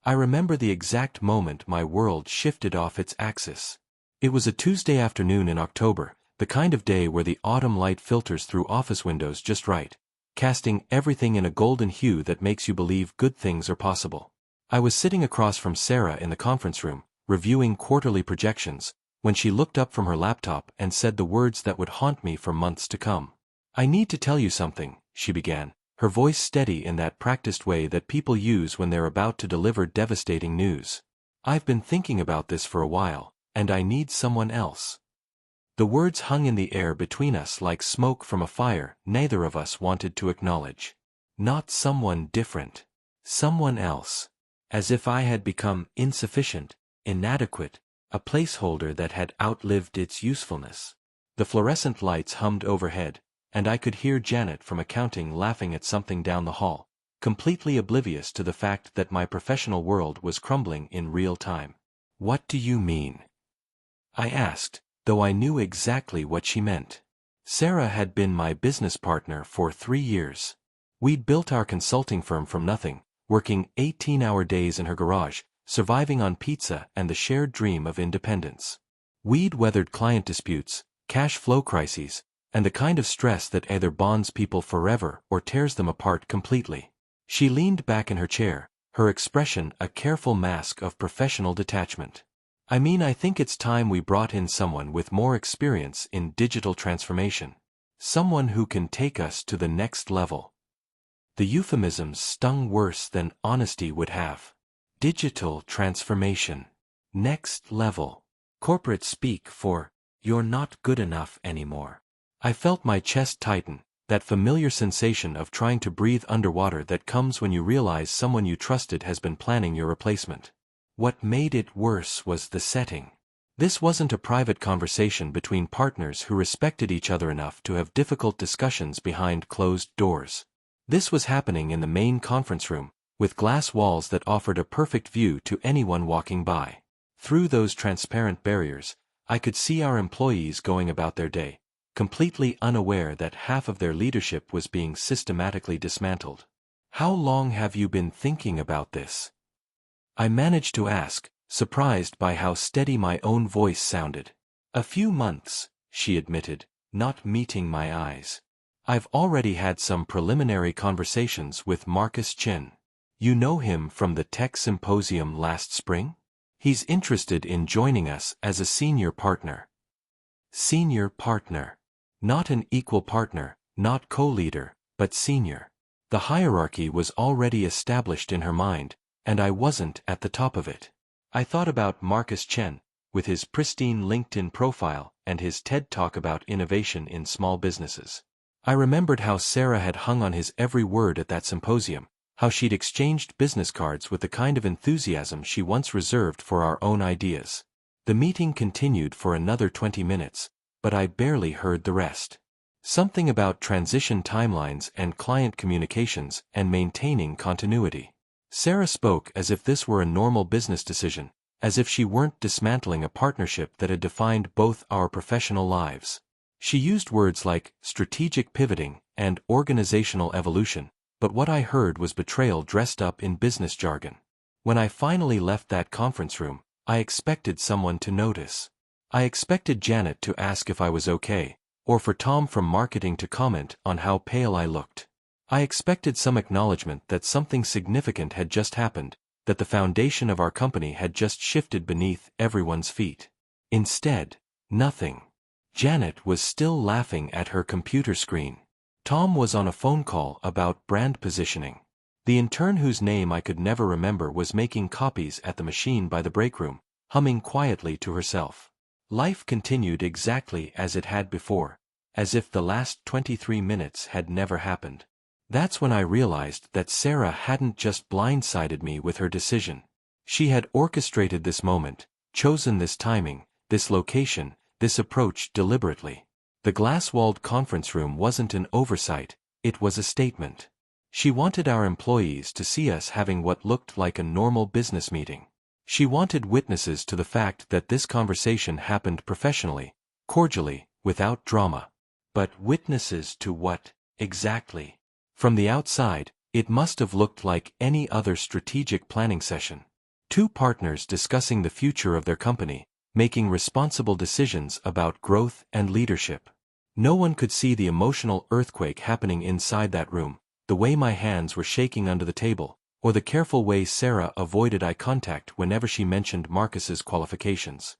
I remember the exact moment my world shifted off its axis. It was a Tuesday afternoon in October, the kind of day where the autumn light filters through office windows just right, casting everything in a golden hue that makes you believe good things are possible. I was sitting across from Sarah in the conference room, reviewing quarterly projections, when she looked up from her laptop and said the words that would haunt me for months to come. "I need to tell you something," she began, her voice steady in that practiced way that people use when they're about to deliver devastating news. "I've been thinking about this for a while, and I need someone else." The words hung in the air between us like smoke from a fire neither of us wanted to acknowledge. Not someone different. Someone else. As if I had become insufficient, inadequate, a placeholder that had outlived its usefulness. The fluorescent lights hummed overhead, and I could hear Janet from accounting laughing at something down the hall, completely oblivious to the fact that my professional world was crumbling in real time. "What do you mean?" I asked, though I knew exactly what she meant. Sarah had been my business partner for 3 years. We'd built our consulting firm from nothing, working 18-hour days in her garage, surviving on pizza and the shared dream of independence. We'd weathered client disputes, cash flow crises, and the kind of stress that either bonds people forever or tears them apart completely. She leaned back in her chair, her expression a careful mask of professional detachment. I think it's time we brought in someone with more experience in digital transformation. Someone who can take us to the next level." The euphemisms stung worse than honesty would have. Digital transformation. Next level. Corporate speak for, "You're not good enough anymore." I felt my chest tighten, that familiar sensation of trying to breathe underwater that comes when you realize someone you trusted has been planning your replacement. What made it worse was the setting. This wasn't a private conversation between partners who respected each other enough to have difficult discussions behind closed doors. This was happening in the main conference room, with glass walls that offered a perfect view to anyone walking by. Through those transparent barriers, I could see our employees going about their day, completely unaware that half of their leadership was being systematically dismantled. "How long have you been thinking about this?" I managed to ask, surprised by how steady my own voice sounded. "A few months," she admitted, not meeting my eyes. "I've already had some preliminary conversations with Marcus Chin. You know him from the tech symposium last spring? He's interested in joining us as a senior partner." Senior partner. Not an equal partner, not co-leader, but senior. The hierarchy was already established in her mind, and I wasn't at the top of it. I thought about Marcus Chen, with his pristine LinkedIn profile and his TED Talk about innovation in small businesses. I remembered how Sarah had hung on his every word at that symposium, how she'd exchanged business cards with the kind of enthusiasm she once reserved for our own ideas. The meeting continued for another 20 minutes, but I barely heard the rest. Something about transition timelines and client communications and maintaining continuity. Sarah spoke as if this were a normal business decision, as if she weren't dismantling a partnership that had defined both our professional lives. She used words like strategic pivoting and organizational evolution, but what I heard was betrayal dressed up in business jargon. When I finally left that conference room, I expected someone to notice. I expected Janet to ask if I was okay, or for Tom from marketing to comment on how pale I looked. I expected some acknowledgement that something significant had just happened, that the foundation of our company had just shifted beneath everyone's feet. Instead, nothing. Janet was still laughing at her computer screen. Tom was on a phone call about brand positioning. The intern whose name I could never remember was making copies at the machine by the break room, humming quietly to herself. Life continued exactly as it had before, as if the last 23 minutes had never happened. That's when I realized that Sarah hadn't just blindsided me with her decision. She had orchestrated this moment, chosen this timing, this location, this approach deliberately. The glass-walled conference room wasn't an oversight, it was a statement. She wanted our employees to see us having what looked like a normal business meeting. She wanted witnesses to the fact that this conversation happened professionally, cordially, without drama. But witnesses to what, exactly? From the outside, it must have looked like any other strategic planning session. Two partners discussing the future of their company, making responsible decisions about growth and leadership. No one could see the emotional earthquake happening inside that room, the way my hands were shaking under the table, or the careful way Sarah avoided eye contact whenever she mentioned Marcus's qualifications.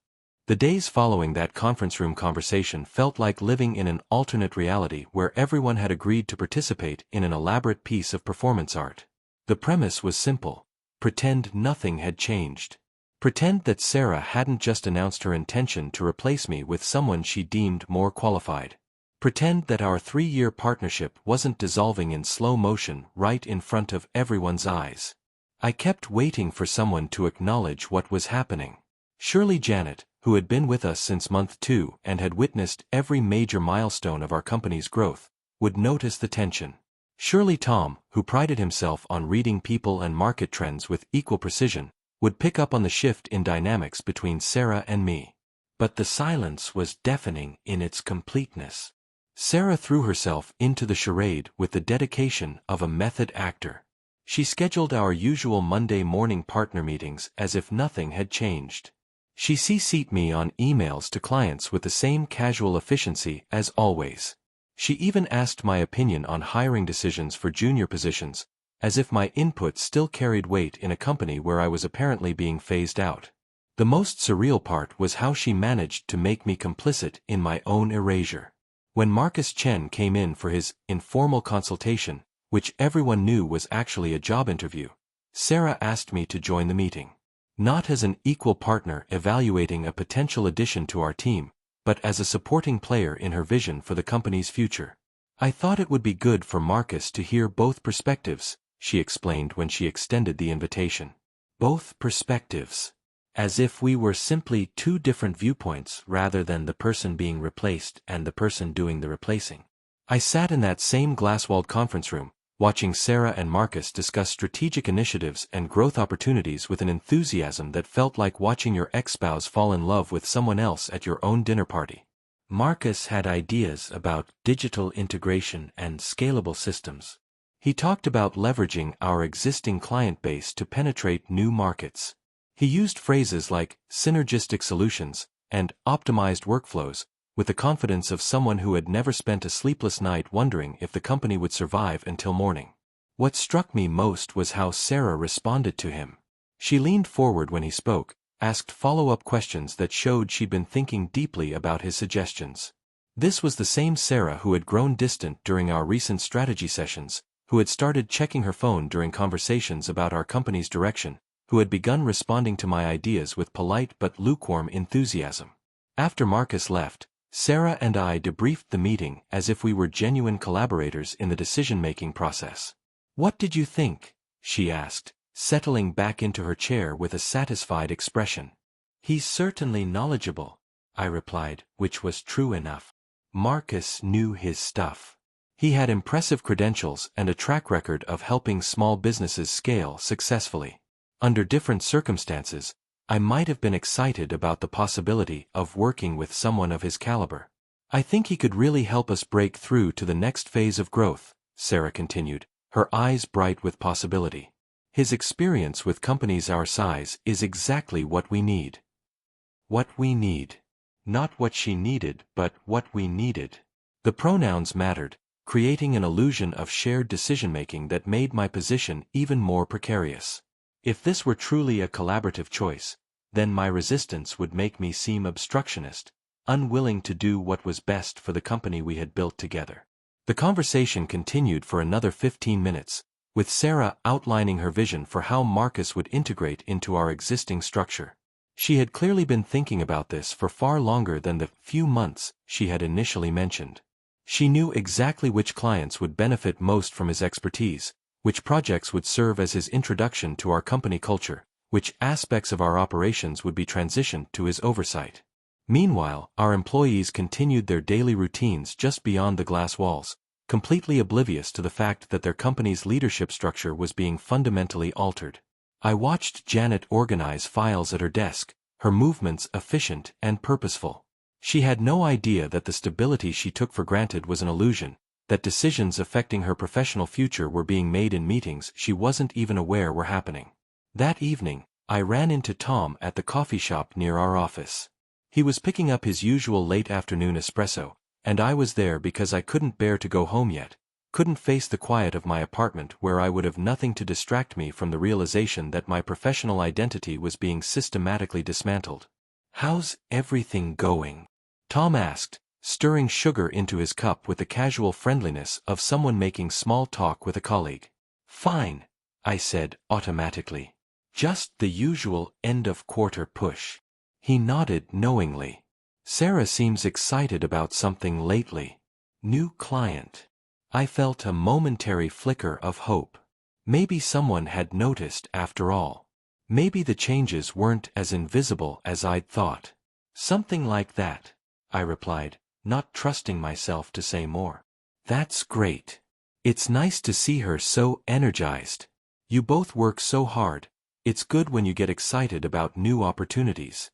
The days following that conference room conversation felt like living in an alternate reality where everyone had agreed to participate in an elaborate piece of performance art. The premise was simple. Pretend nothing had changed. Pretend that Sarah hadn't just announced her intention to replace me with someone she deemed more qualified. Pretend that our 3-year partnership wasn't dissolving in slow motion right in front of everyone's eyes. I kept waiting for someone to acknowledge what was happening. Surely Janet, who had been with us since month 2 and had witnessed every major milestone of our company's growth, would notice the tension. Surely Tom, who prided himself on reading people and market trends with equal precision, would pick up on the shift in dynamics between Sarah and me. But the silence was deafening in its completeness. Sarah threw herself into the charade with the dedication of a method actor. She scheduled our usual Monday morning partner meetings as if nothing had changed. She CC'd me on emails to clients with the same casual efficiency as always. She even asked my opinion on hiring decisions for junior positions, as if my input still carried weight in a company where I was apparently being phased out. The most surreal part was how she managed to make me complicit in my own erasure. When Marcus Chen came in for his informal consultation, which everyone knew was actually a job interview, Sarah asked me to join the meeting. Not as an equal partner evaluating a potential addition to our team, but as a supporting player in her vision for the company's future. I thought it would be good for Marcus to hear both perspectives, she explained when she extended the invitation. Both perspectives. As if we were simply two different viewpoints rather than the person being replaced and the person doing the replacing. I sat in that same glass-walled conference room, watching Sarah and Marcus discuss strategic initiatives and growth opportunities with an enthusiasm that felt like watching your ex-spouse fall in love with someone else at your own dinner party. Marcus had ideas about digital integration and scalable systems. He talked about leveraging our existing client base to penetrate new markets. He used phrases like synergistic solutions and optimized workflows, with the confidence of someone who had never spent a sleepless night wondering if the company would survive until morning. What struck me most was how Sarah responded to him. She leaned forward when he spoke, asked follow-up questions that showed she'd been thinking deeply about his suggestions. This was the same Sarah who had grown distant during our recent strategy sessions, who had started checking her phone during conversations about our company's direction, who had begun responding to my ideas with polite but lukewarm enthusiasm. After Marcus left, Sarah and I debriefed the meeting as if we were genuine collaborators in the decision-making process. "What did you think?" she asked, settling back into her chair with a satisfied expression. "He's certainly knowledgeable," I replied, which was true enough. Marcus knew his stuff. He had impressive credentials and a track record of helping small businesses scale successfully. Under different circumstances, I might have been excited about the possibility of working with someone of his caliber. "I think he could really help us break through to the next phase of growth," Sarah continued, her eyes bright with possibility. "His experience with companies our size is exactly what we need." What we need. Not what she needed, but what we needed. The pronouns mattered, creating an illusion of shared decision-making that made my position even more precarious. If this were truly a collaborative choice, then my resistance would make me seem obstructionist, unwilling to do what was best for the company we had built together. The conversation continued for another 15 minutes, with Sarah outlining her vision for how Marcus would integrate into our existing structure. She had clearly been thinking about this for far longer than the few months she had initially mentioned. She knew exactly which clients would benefit most from his expertise, which projects would serve as his introduction to our company culture, which aspects of our operations would be transitioned to his oversight. Meanwhile, our employees continued their daily routines just beyond the glass walls, completely oblivious to the fact that their company's leadership structure was being fundamentally altered. I watched Janet organize files at her desk, her movements efficient and purposeful. She had no idea that the stability she took for granted was an illusion, that decisions affecting her professional future were being made in meetings she wasn't even aware were happening. That evening, I ran into Tom at the coffee shop near our office. He was picking up his usual late afternoon espresso, and I was there because I couldn't bear to go home yet, couldn't face the quiet of my apartment where I would have nothing to distract me from the realization that my professional identity was being systematically dismantled. "How's everything going?" Tom asked, stirring sugar into his cup with the casual friendliness of someone making small talk with a colleague. "Fine," I said automatically. "Just the usual end-of-quarter push." He nodded knowingly. "Sarah seems excited about something lately. New client." I felt a momentary flicker of hope. Maybe someone had noticed after all. Maybe the changes weren't as invisible as I'd thought. "Something like that," I replied, not trusting myself to say more. "That's great. It's nice to see her so energized. You both work so hard. It's good when you get excited about new opportunities."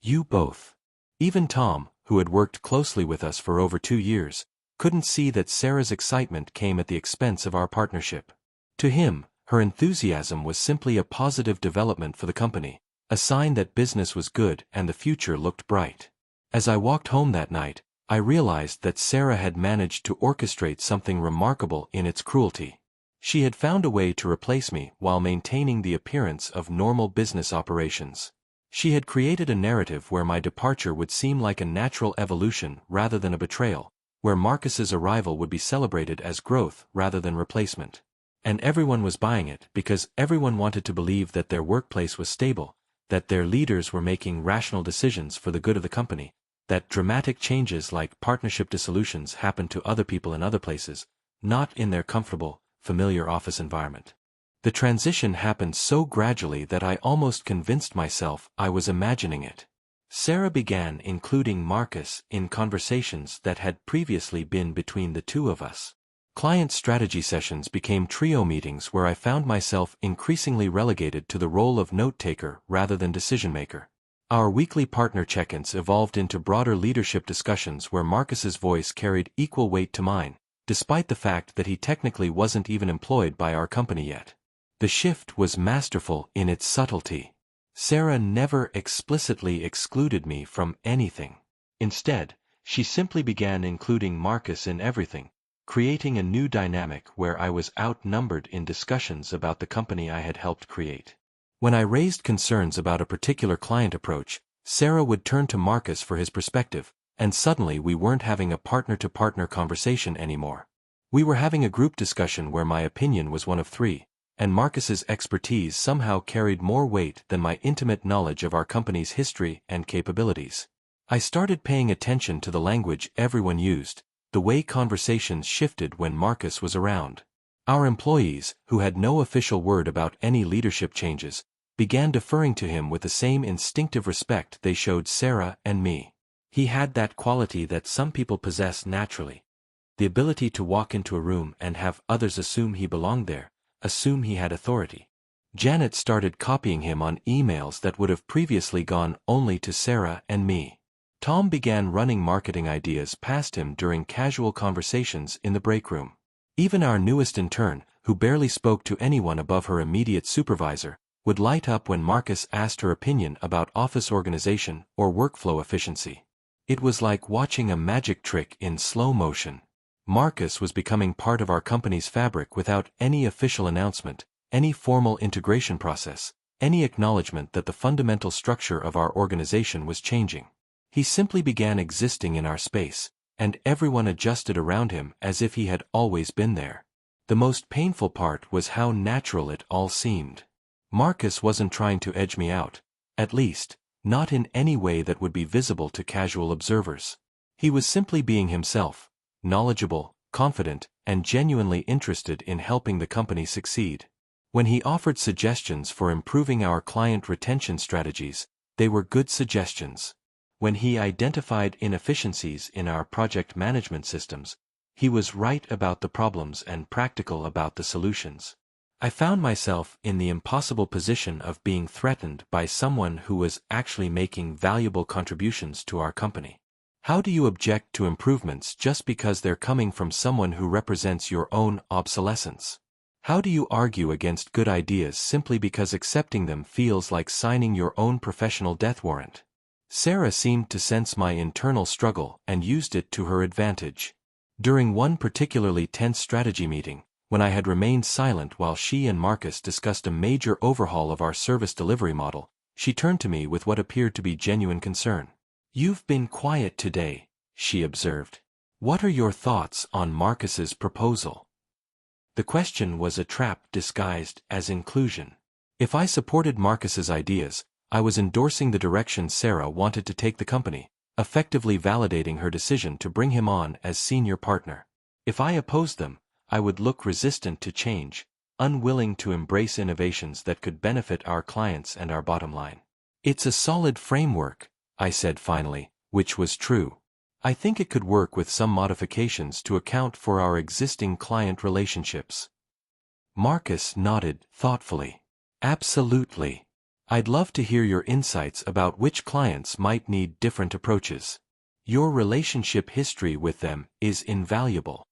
You both. Even Tom, who had worked closely with us for over 2 years, couldn't see that Sarah's excitement came at the expense of our partnership. To him, her enthusiasm was simply a positive development for the company, a sign that business was good and the future looked bright. As I walked home that night, I realized that Sarah had managed to orchestrate something remarkable in its cruelty. She had found a way to replace me while maintaining the appearance of normal business operations. She had created a narrative where my departure would seem like a natural evolution rather than a betrayal, where Marcus's arrival would be celebrated as growth rather than replacement. And everyone was buying it because everyone wanted to believe that their workplace was stable, that their leaders were making rational decisions for the good of the company, that dramatic changes like partnership dissolutions happened to other people in other places, not in their comfortable, familiar office environment. The transition happened so gradually that I almost convinced myself I was imagining it. Sarah began including Marcus in conversations that had previously been between the two of us. Client strategy sessions became trio meetings where I found myself increasingly relegated to the role of note-taker rather than decision-maker. Our weekly partner check-ins evolved into broader leadership discussions where Marcus's voice carried equal weight to mine, despite the fact that he technically wasn't even employed by our company yet. The shift was masterful in its subtlety. Sarah never explicitly excluded me from anything. Instead, she simply began including Marcus in everything, creating a new dynamic where I was outnumbered in discussions about the company I had helped create. When I raised concerns about a particular client approach, Sarah would turn to Marcus for his perspective, and suddenly we weren't having a partner-to-partner conversation anymore. We were having a group discussion where my opinion was one of 3. And Marcus's expertise somehow carried more weight than my intimate knowledge of our company's history and capabilities. I started paying attention to the language everyone used, the way conversations shifted when Marcus was around. Our employees, who had no official word about any leadership changes, began deferring to him with the same instinctive respect they showed Sarah and me. He had that quality that some people possess naturally, the ability to walk into a room and have others assume he belonged there, assume he had authority. Janet started copying him on emails that would have previously gone only to Sarah and me. Tom began running marketing ideas past him during casual conversations in the break room. Even our newest intern, who barely spoke to anyone above her immediate supervisor, would light up when Marcus asked her opinion about office organization or workflow efficiency. It was like watching a magic trick in slow motion. Marcus was becoming part of our company's fabric without any official announcement, any formal integration process, any acknowledgement that the fundamental structure of our organization was changing. He simply began existing in our space, and everyone adjusted around him as if he had always been there. The most painful part was how natural it all seemed. Marcus wasn't trying to edge me out, at least, not in any way that would be visible to casual observers. He was simply being himself, knowledgeable, confident, and genuinely interested in helping the company succeed. When he offered suggestions for improving our client retention strategies, they were good suggestions. When he identified inefficiencies in our project management systems, he was right about the problems and practical about the solutions. I found myself in the impossible position of being threatened by someone who was actually making valuable contributions to our company. How do you object to improvements just because they're coming from someone who represents your own obsolescence? How do you argue against good ideas simply because accepting them feels like signing your own professional death warrant? Sarah seemed to sense my internal struggle and used it to her advantage. During one particularly tense strategy meeting, when I had remained silent while she and Marcus discussed a major overhaul of our service delivery model, she turned to me with what appeared to be genuine concern. "You've been quiet today," she observed. "What are your thoughts on Marcus's proposal?" The question was a trap disguised as inclusion. If I supported Marcus's ideas, I was endorsing the direction Sarah wanted to take the company, effectively validating her decision to bring him on as senior partner. If I opposed them, I would look resistant to change, unwilling to embrace innovations that could benefit our clients and our bottom line. "It's a solid framework," I said finally, which was true. "I think it could work with some modifications to account for our existing client relationships." Marcus nodded thoughtfully. "Absolutely. I'd love to hear your insights about which clients might need different approaches. Your relationship history with them is invaluable."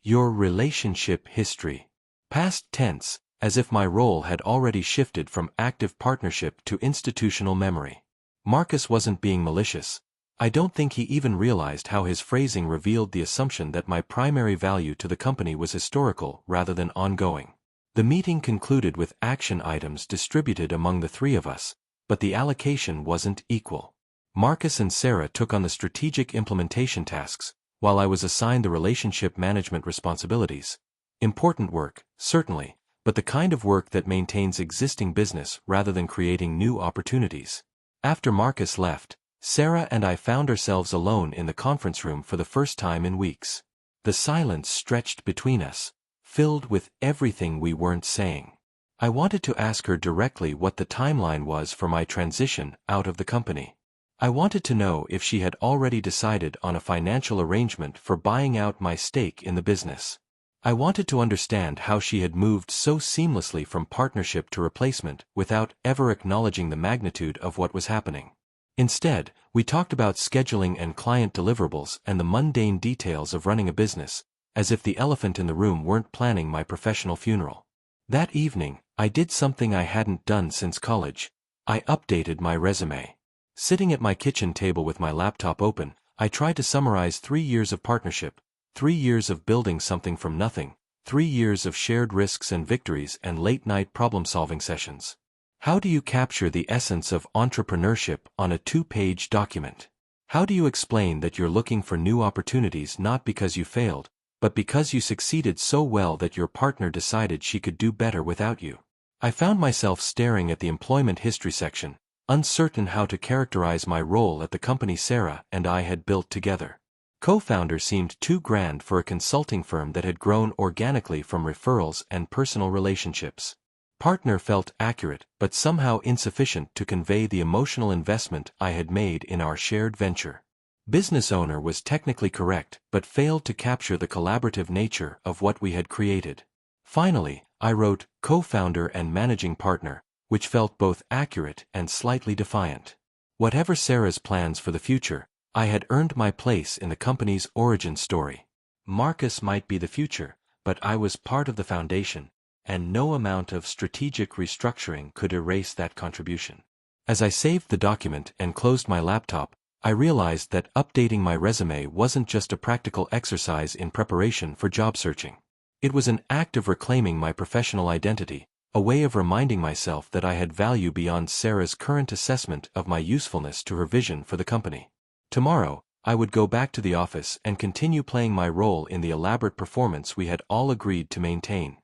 Your relationship history. Past tense, as if my role had already shifted from active partnership to institutional memory. Marcus wasn't being malicious. I don't think he even realized how his phrasing revealed the assumption that my primary value to the company was historical rather than ongoing. The meeting concluded with action items distributed among the three of us, but the allocation wasn't equal. Marcus and Sarah took on the strategic implementation tasks, while I was assigned the relationship management responsibilities. Important work, certainly, but the kind of work that maintains existing business rather than creating new opportunities. After Marcus left, Sarah and I found ourselves alone in the conference room for the first time in weeks. The silence stretched between us, filled with everything we weren't saying. I wanted to ask her directly what the timeline was for my transition out of the company. I wanted to know if she had already decided on a financial arrangement for buying out my stake in the business. I wanted to understand how she had moved so seamlessly from partnership to replacement without ever acknowledging the magnitude of what was happening. Instead, we talked about scheduling and client deliverables and the mundane details of running a business, as if the elephant in the room weren't planning my professional funeral. That evening, I did something I hadn't done since college. I updated my resume. Sitting at my kitchen table with my laptop open, I tried to summarize 3 years of partnership, 3 years of building something from nothing, 3 years of shared risks and victories and late-night problem-solving sessions. How do you capture the essence of entrepreneurship on a 2-page document? How do you explain that you're looking for new opportunities not because you failed, but because you succeeded so well that your partner decided she could do better without you? I found myself staring at the employment history section, uncertain how to characterize my role at the company Sarah and I had built together. Co-founder seemed too grand for a consulting firm that had grown organically from referrals and personal relationships. Partner felt accurate, but somehow insufficient to convey the emotional investment I had made in our shared venture. Business owner was technically correct, but failed to capture the collaborative nature of what we had created. Finally, I wrote co-founder and managing partner, which felt both accurate and slightly defiant. Whatever Sarah's plans for the future, I had earned my place in the company's origin story. Marcus might be the future, but I was part of the foundation, and no amount of strategic restructuring could erase that contribution. As I saved the document and closed my laptop, I realized that updating my resume wasn't just a practical exercise in preparation for job searching. It was an act of reclaiming my professional identity, a way of reminding myself that I had value beyond Sarah's current assessment of my usefulness to her vision for the company. Tomorrow, I would go back to the office and continue playing my role in the elaborate performance we had all agreed to maintain.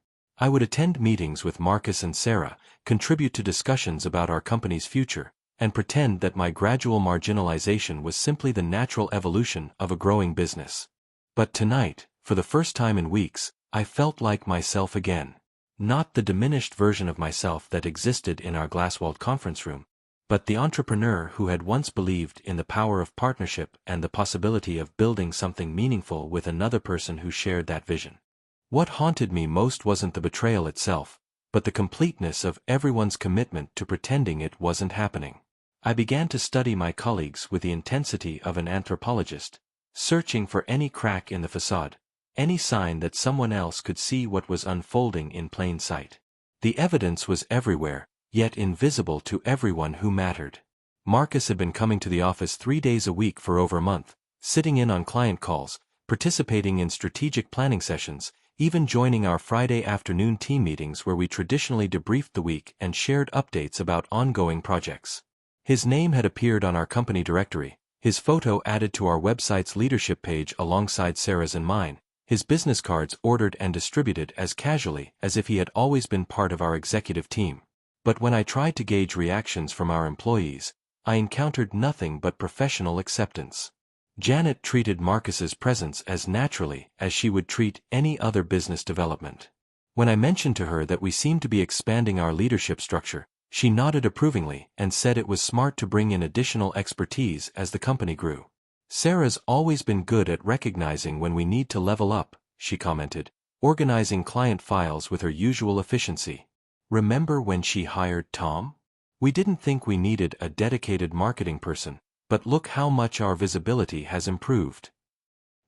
I would attend meetings with Marcus and Sarah, contribute to discussions about our company's future, and pretend that my gradual marginalization was simply the natural evolution of a growing business. But tonight, for the first time in weeks, I felt like myself again. Not the diminished version of myself that existed in our glass-walled conference room, but the entrepreneur who had once believed in the power of partnership and the possibility of building something meaningful with another person who shared that vision. What haunted me most wasn't the betrayal itself, but the completeness of everyone's commitment to pretending it wasn't happening. I began to study my colleagues with the intensity of an anthropologist, searching for any crack in the facade, any sign that someone else could see what was unfolding in plain sight. The evidence was everywhere, yet invisible to everyone who mattered. Marcus had been coming to the office 3 days a week for over a month, sitting in on client calls, participating in strategic planning sessions, even joining our Friday afternoon team meetings where we traditionally debriefed the week and shared updates about ongoing projects. His name had appeared on our company directory, his photo added to our website's leadership page alongside Sarah's and mine, his business cards ordered and distributed as casually as if he had always been part of our executive team. But when I tried to gauge reactions from our employees, I encountered nothing but professional acceptance. Janet treated Marcus's presence as naturally as she would treat any other business development. When I mentioned to her that we seemed to be expanding our leadership structure, she nodded approvingly and said it was smart to bring in additional expertise as the company grew. Sarah's always been good at recognizing when we need to level up, she commented, organizing client files with her usual efficiency. Remember when she hired Tom? We didn't think we needed a dedicated marketing person, but look how much our visibility has improved.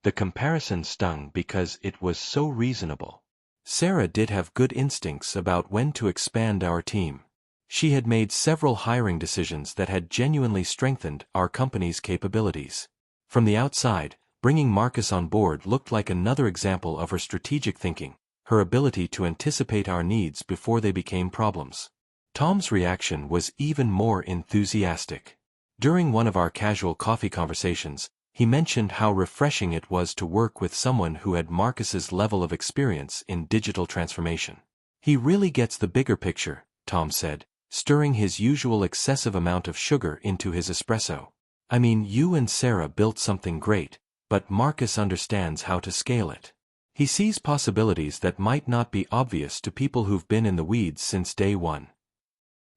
The comparison stung because it was so reasonable. Sarah did have good instincts about when to expand our team. She had made several hiring decisions that had genuinely strengthened our company's capabilities. From the outside, bringing Marcus on board looked like another example of her strategic thinking, her ability to anticipate our needs before they became problems. Tom's reaction was even more enthusiastic. During one of our casual coffee conversations, he mentioned how refreshing it was to work with someone who had Marcus's level of experience in digital transformation. He really gets the bigger picture, Tom said, stirring his usual excessive amount of sugar into his espresso. I mean, you and Sarah built something great, but Marcus understands how to scale it. He sees possibilities that might not be obvious to people who've been in the weeds since day one.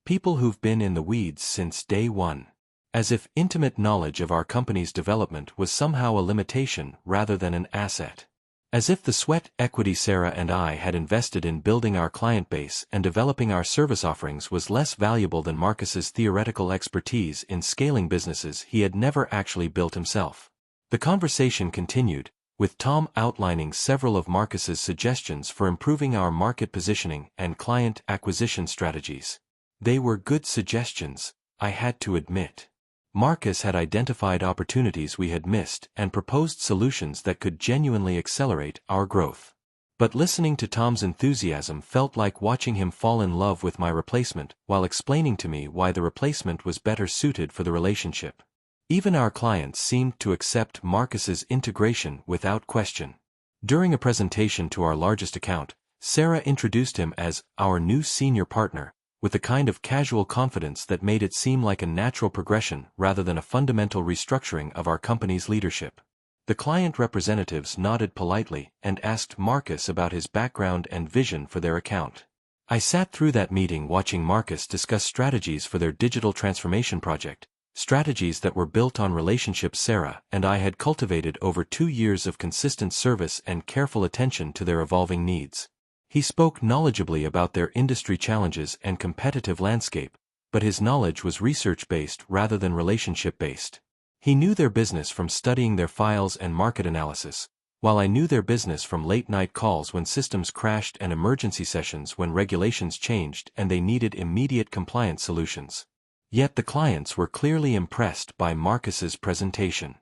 People who've been in the weeds since day one. As if intimate knowledge of our company's development was somehow a limitation rather than an asset. As if the sweat equity Sarah and I had invested in building our client base and developing our service offerings was less valuable than Marcus's theoretical expertise in scaling businesses he had never actually built himself. The conversation continued, with Tom outlining several of Marcus's suggestions for improving our market positioning and client acquisition strategies. They were good suggestions, I had to admit. Marcus had identified opportunities we had missed and proposed solutions that could genuinely accelerate our growth. But listening to Tom's enthusiasm felt like watching him fall in love with my replacement while explaining to me why the replacement was better suited for the relationship. Even our clients seemed to accept Marcus's integration without question. During a presentation to our largest account, Sarah introduced him as our new senior partner, with a kind of casual confidence that made it seem like a natural progression rather than a fundamental restructuring of our company's leadership. The client representatives nodded politely and asked Marcus about his background and vision for their account. I sat through that meeting watching Marcus discuss strategies for their digital transformation project, strategies that were built on relationships Sarah and I had cultivated over 2 years of consistent service and careful attention to their evolving needs. He spoke knowledgeably about their industry challenges and competitive landscape, but his knowledge was research-based rather than relationship-based. He knew their business from studying their files and market analysis, while I knew their business from late-night calls when systems crashed and emergency sessions when regulations changed and they needed immediate compliance solutions. Yet the clients were clearly impressed by Marcus's presentation.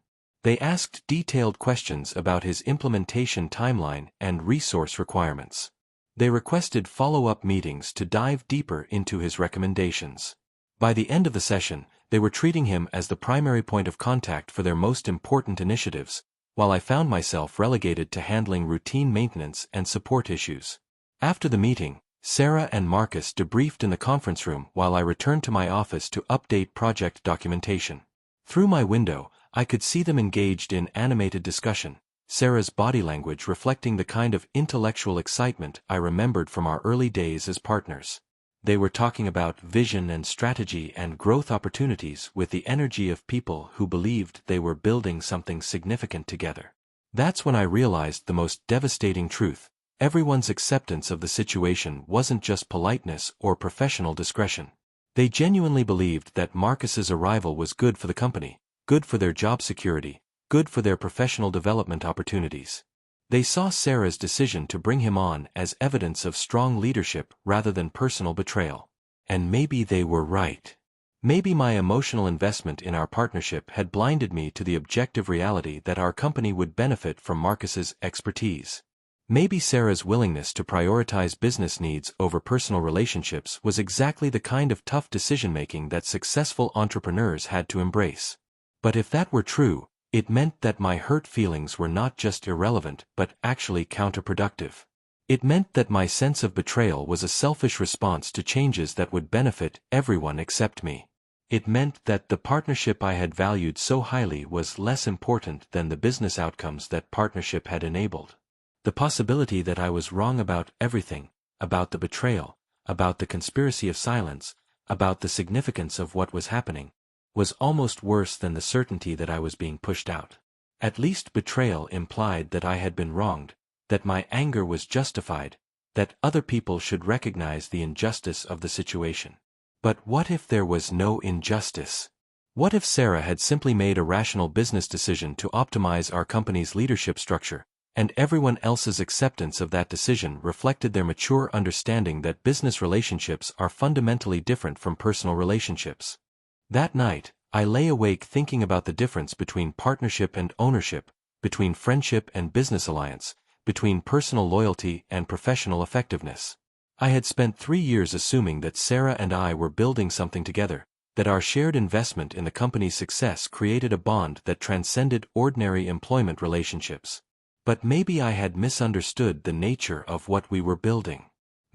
They asked detailed questions about his implementation timeline and resource requirements. They requested follow-up meetings to dive deeper into his recommendations. By the end of the session, they were treating him as the primary point of contact for their most important initiatives, while I found myself relegated to handling routine maintenance and support issues. After the meeting, Sarah and Marcus debriefed in the conference room while I returned to my office to update project documentation. Through my window, I could see them engaged in animated discussion, Sarah's body language reflecting the kind of intellectual excitement I remembered from our early days as partners. They were talking about vision and strategy and growth opportunities with the energy of people who believed they were building something significant together. That's when I realized the most devastating truth. Everyone's acceptance of the situation wasn't just politeness or professional discretion. They genuinely believed that Marcus's arrival was good for the company, good for their job security, good for their professional development opportunities. They saw Sarah's decision to bring him on as evidence of strong leadership rather than personal betrayal. And maybe they were right. Maybe my emotional investment in our partnership had blinded me to the objective reality that our company would benefit from Marcus's expertise. Maybe Sarah's willingness to prioritize business needs over personal relationships was exactly the kind of tough decision-making that successful entrepreneurs had to embrace. But if that were true, it meant that my hurt feelings were not just irrelevant but actually counterproductive. It meant that my sense of betrayal was a selfish response to changes that would benefit everyone except me. It meant that the partnership I had valued so highly was less important than the business outcomes that partnership had enabled. The possibility that I was wrong about everything, about the betrayal, about the conspiracy of silence, about the significance of what was happening, was almost worse than the certainty that I was being pushed out. At least betrayal implied that I had been wronged, that my anger was justified, that other people should recognize the injustice of the situation. But what if there was no injustice? What if Sarah had simply made a rational business decision to optimize our company's leadership structure, and everyone else's acceptance of that decision reflected their mature understanding that business relationships are fundamentally different from personal relationships? That night, I lay awake thinking about the difference between partnership and ownership, between friendship and business alliance, between personal loyalty and professional effectiveness. I had spent 3 years assuming that Sarah and I were building something together, that our shared investment in the company's success created a bond that transcended ordinary employment relationships. But maybe I had misunderstood the nature of what we were building.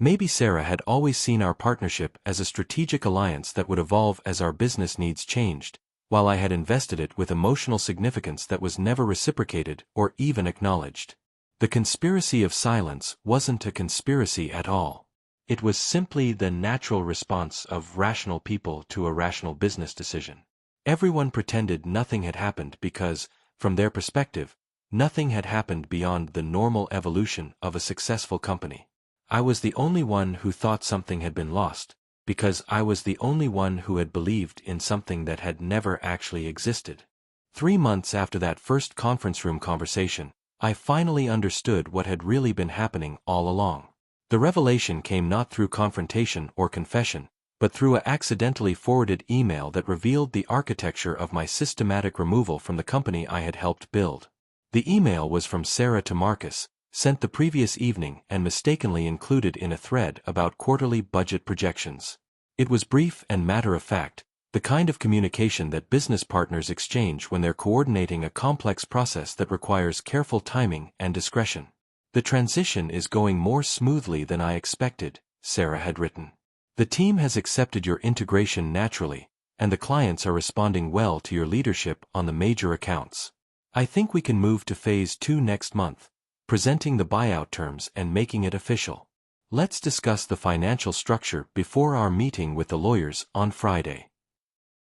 Maybe Sarah had always seen our partnership as a strategic alliance that would evolve as our business needs changed, while I had invested it with emotional significance that was never reciprocated or even acknowledged. The conspiracy of silence wasn't a conspiracy at all. It was simply the natural response of rational people to a rational business decision. Everyone pretended nothing had happened because, from their perspective, nothing had happened beyond the normal evolution of a successful company. I was the only one who thought something had been lost, because I was the only one who had believed in something that had never actually existed. 3 months after that first conference room conversation, I finally understood what had really been happening all along. The revelation came not through confrontation or confession, but through an accidentally forwarded email that revealed the architecture of my systematic removal from the company I had helped build. The email was from Sarah to Marcus, sent the previous evening and mistakenly included in a thread about quarterly budget projections. It was brief and matter-of-fact, the kind of communication that business partners exchange when they're coordinating a complex process that requires careful timing and discretion. "The transition is going more smoothly than I expected," Sarah had written. "The team has accepted your integration naturally, and the clients are responding well to your leadership on the major accounts. I think we can move to phase 2 next month, presenting the buyout terms and making it official. Let's discuss the financial structure before our meeting with the lawyers on Friday."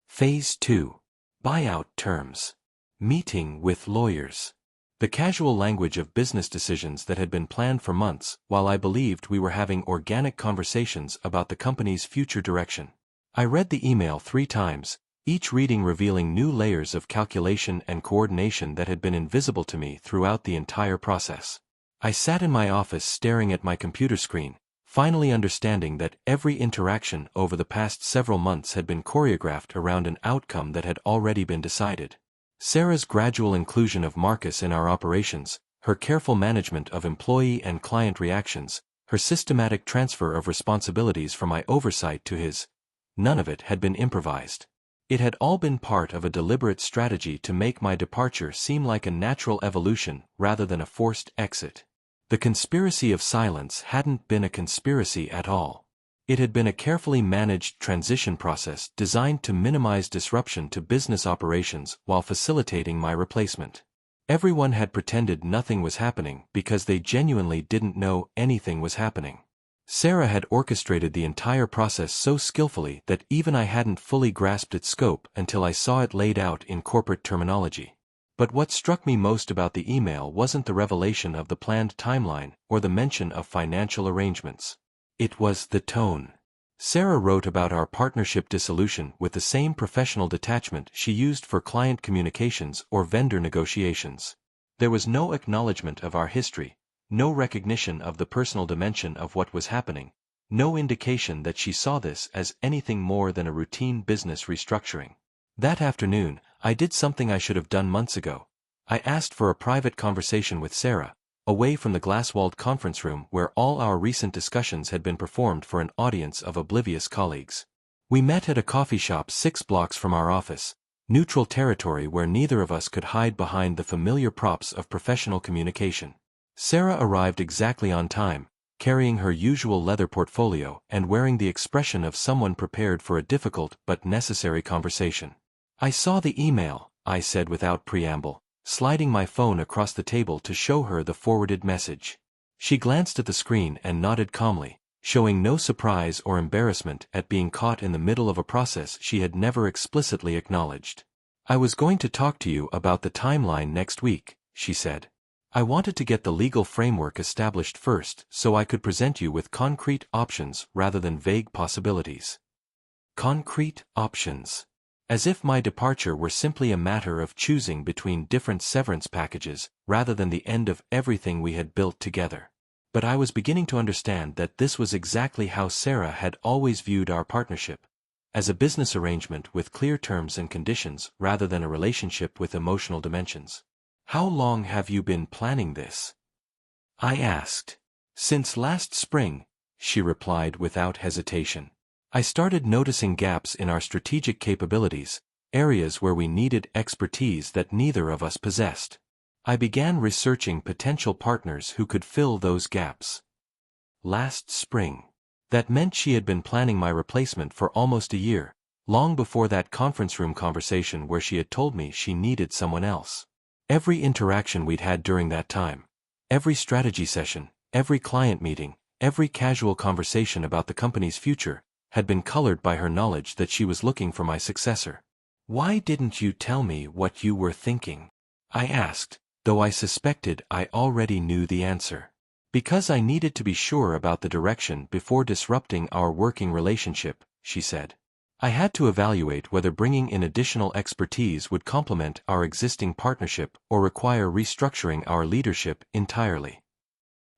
Phase 2. Buyout terms. Meeting with lawyers. The casual language of business decisions that had been planned for months, while I believed we were having organic conversations about the company's future direction. I read the email 3 times, each reading revealing new layers of calculation and coordination that had been invisible to me throughout the entire process. I sat in my office staring at my computer screen, finally understanding that every interaction over the past several months had been choreographed around an outcome that had already been decided. Sarah's gradual inclusion of Marcus in our operations, her careful management of employee and client reactions, her systematic transfer of responsibilities from my oversight to his, none of it had been improvised. It had all been part of a deliberate strategy to make my departure seem like a natural evolution rather than a forced exit. The conspiracy of silence hadn't been a conspiracy at all. It had been a carefully managed transition process designed to minimize disruption to business operations while facilitating my replacement. Everyone had pretended nothing was happening because they genuinely didn't know anything was happening. Sarah had orchestrated the entire process so skillfully that even I hadn't fully grasped its scope until I saw it laid out in corporate terminology. But what struck me most about the email wasn't the revelation of the planned timeline or the mention of financial arrangements. It was the tone. Sarah wrote about our partnership dissolution with the same professional detachment she used for client communications or vendor negotiations. There was no acknowledgement of our history, no recognition of the personal dimension of what was happening, no indication that she saw this as anything more than a routine business restructuring. That afternoon, I did something I should have done months ago. I asked for a private conversation with Sarah, away from the glass-walled conference room where all our recent discussions had been performed for an audience of oblivious colleagues. We met at a coffee shop 6 blocks from our office, neutral territory where neither of us could hide behind the familiar props of professional communication. Sarah arrived exactly on time, carrying her usual leather portfolio and wearing the expression of someone prepared for a difficult but necessary conversation. "I saw the email," I said without preamble, sliding my phone across the table to show her the forwarded message. She glanced at the screen and nodded calmly, showing no surprise or embarrassment at being caught in the middle of a process she had never explicitly acknowledged. "I was going to talk to you about the timeline next week," she said. "I wanted to get the legal framework established first so I could present you with concrete options rather than vague possibilities." Concrete options. As if my departure were simply a matter of choosing between different severance packages rather than the end of everything we had built together. But I was beginning to understand that this was exactly how Sarah had always viewed our partnership, as a business arrangement with clear terms and conditions rather than a relationship with emotional dimensions. "How long have you been planning this?" I asked. "Since last spring," she replied without hesitation. "I started noticing gaps in our strategic capabilities, areas where we needed expertise that neither of us possessed. I began researching potential partners who could fill those gaps." Last spring. That meant she had been planning my replacement for almost a year, long before that conference room conversation where she had told me she needed someone else. Every interaction we'd had during that time, every strategy session, every client meeting, every casual conversation about the company's future, had been colored by her knowledge that she was looking for my successor. "Why didn't you tell me what you were thinking?" I asked, though I suspected I already knew the answer. "Because I needed to be sure about the direction before disrupting our working relationship," she said. "I had to evaluate whether bringing in additional expertise would complement our existing partnership or require restructuring our leadership entirely."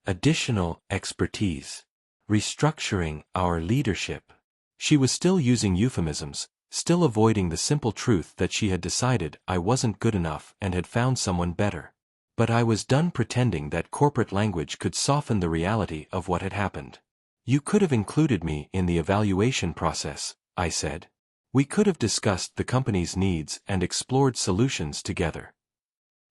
Additional expertise. Restructuring our leadership. She was still using euphemisms, still avoiding the simple truth that she had decided I wasn't good enough and had found someone better. But I was done pretending that corporate language could soften the reality of what had happened. "You could have included me in the evaluation process," I said. "We could have discussed the company's needs and explored solutions together."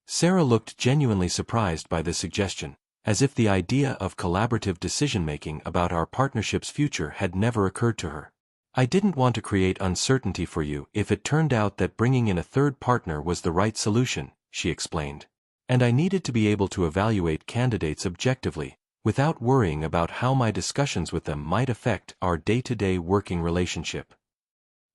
Sarah looked genuinely surprised by this suggestion, as if the idea of collaborative decision-making about our partnership's future had never occurred to her. "I didn't want to create uncertainty for you if it turned out that bringing in a third partner was the right solution," she explained. "And I needed to be able to evaluate candidates objectively, without worrying about how my discussions with them might affect our day-to-day working relationship."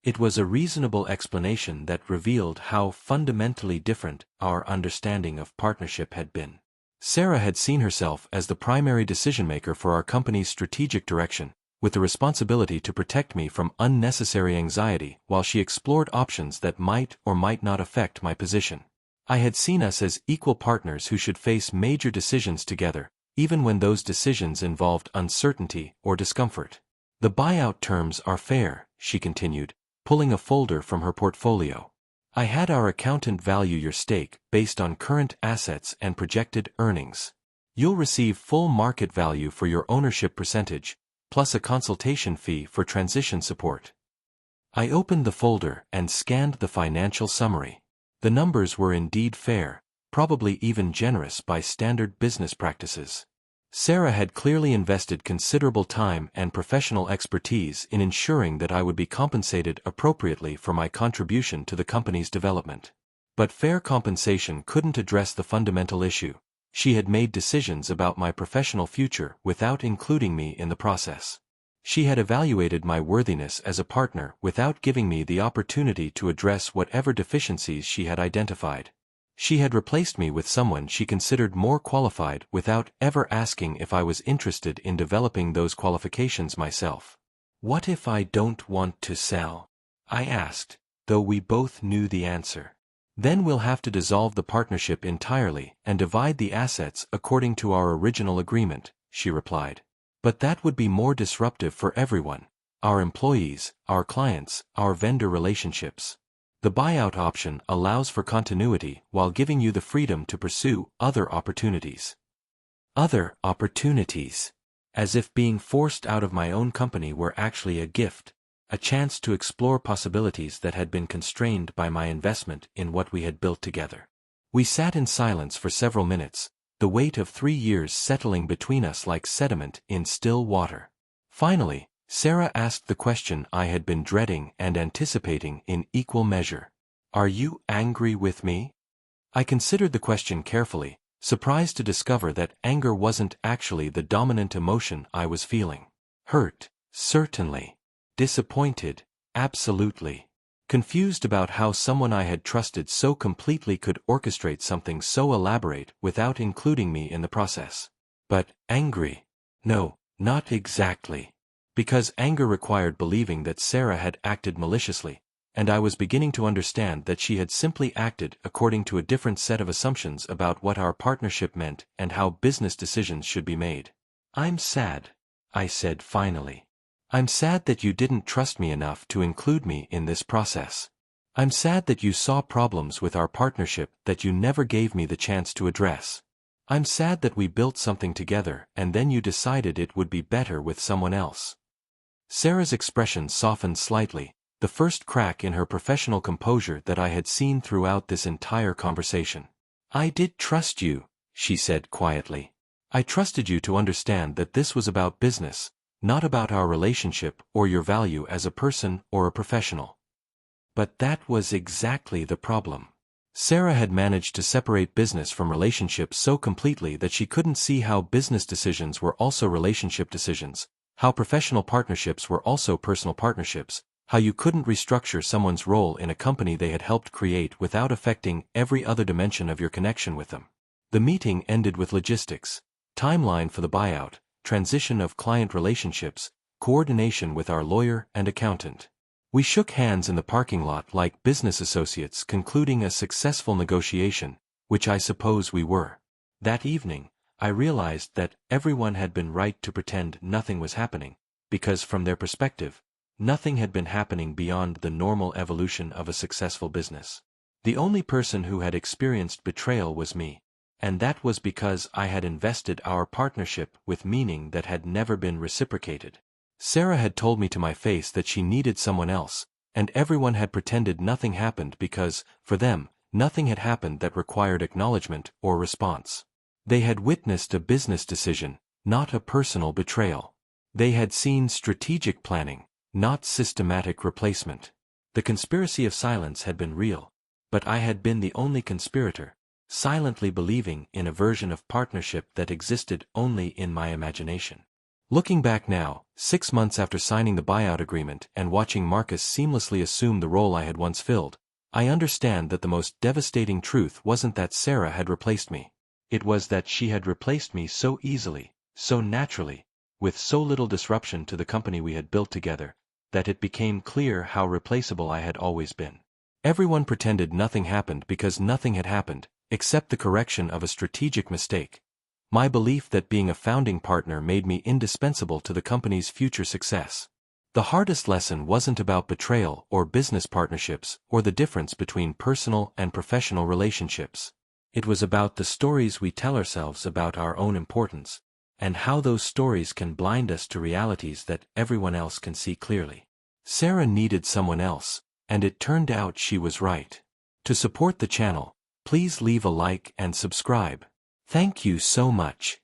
It was a reasonable explanation that revealed how fundamentally different our understanding of partnership had been. Sarah had seen herself as the primary decision-maker for our company's strategic direction, with the responsibility to protect me from unnecessary anxiety while she explored options that might or might not affect my position. I had seen us as equal partners who should face major decisions together, even when those decisions involved uncertainty or discomfort. "The buyout terms are fair," she continued, pulling a folder from her portfolio. "I had our accountant value your stake based on current assets and projected earnings. You'll receive full market value for your ownership percentage, plus a consultation fee for transition support." I opened the folder and scanned the financial summary. The numbers were indeed fair, probably even generous by standard business practices. Sarah had clearly invested considerable time and professional expertise in ensuring that I would be compensated appropriately for my contribution to the company's development. But fair compensation couldn't address the fundamental issue. She had made decisions about my professional future without including me in the process. She had evaluated my worthiness as a partner without giving me the opportunity to address whatever deficiencies she had identified. She had replaced me with someone she considered more qualified without ever asking if I was interested in developing those qualifications myself. "What if I don't want to sell?" I asked, though we both knew the answer. Then we'll have to dissolve the partnership entirely and divide the assets according to our original agreement, she replied. But that would be more disruptive for everyone: our employees, our clients, our vendor relationships. The buyout option allows for continuity while giving you the freedom to pursue other opportunities. Other opportunities. As if being forced out of my own company were actually a gift, a chance to explore possibilities that had been constrained by my investment in what we had built together. We sat in silence for several minutes, the weight of 3 years settling between us like sediment in still water. Finally, Sarah asked the question I had been dreading and anticipating in equal measure. "Are you angry with me?" I considered the question carefully, surprised to discover that anger wasn't actually the dominant emotion I was feeling. Hurt, certainly. Disappointed, absolutely. Confused about how someone I had trusted so completely could orchestrate something so elaborate without including me in the process. But angry? No, not exactly. Because anger required believing that Sarah had acted maliciously, and I was beginning to understand that she had simply acted according to a different set of assumptions about what our partnership meant and how business decisions should be made. "I'm sad," I said finally. "I'm sad that you didn't trust me enough to include me in this process. I'm sad that you saw problems with our partnership that you never gave me the chance to address. I'm sad that we built something together and then you decided it would be better with someone else." Sarah's expression softened slightly, the first crack in her professional composure that I had seen throughout this entire conversation. "I did trust you," she said quietly. "I trusted you to understand that this was about business, not about our relationship or your value as a person or a professional." But that was exactly the problem. Sarah had managed to separate business from relationship so completely that she couldn't see how business decisions were also relationship decisions, how professional partnerships were also personal partnerships, how you couldn't restructure someone's role in a company they had helped create without affecting every other dimension of your connection with them. The meeting ended with logistics: timeline for the buyout, transition of client relationships, coordination with our lawyer and accountant. We shook hands in the parking lot like business associates concluding a successful negotiation, which I suppose we were. That evening, I realized that everyone had been right to pretend nothing was happening, because from their perspective, nothing had been happening beyond the normal evolution of a successful business. The only person who had experienced betrayal was me, and that was because I had invested our partnership with meaning that had never been reciprocated. Sarah had told me to my face that she needed someone else, and everyone had pretended nothing happened because, for them, nothing had happened that required acknowledgement or response. They had witnessed a business decision, not a personal betrayal. They had seen strategic planning, not systematic replacement. The conspiracy of silence had been real, but I had been the only conspirator, silently believing in a version of partnership that existed only in my imagination. Looking back now, 6 months after signing the buyout agreement and watching Marcus seamlessly assume the role I had once filled, I understand that the most devastating truth wasn't that Sarah had replaced me. It was that she had replaced me so easily, so naturally, with so little disruption to the company we had built together, that it became clear how replaceable I had always been. Everyone pretended nothing happened because nothing had happened, except the correction of a strategic mistake. My belief that being a founding partner made me indispensable to the company's future success. The hardest lesson wasn't about betrayal or business partnerships or the difference between personal and professional relationships. It was about the stories we tell ourselves about our own importance, and how those stories can blind us to realities that everyone else can see clearly. Sarah needed someone else, and it turned out she was right. To support the channel, please leave a like and subscribe. Thank you so much.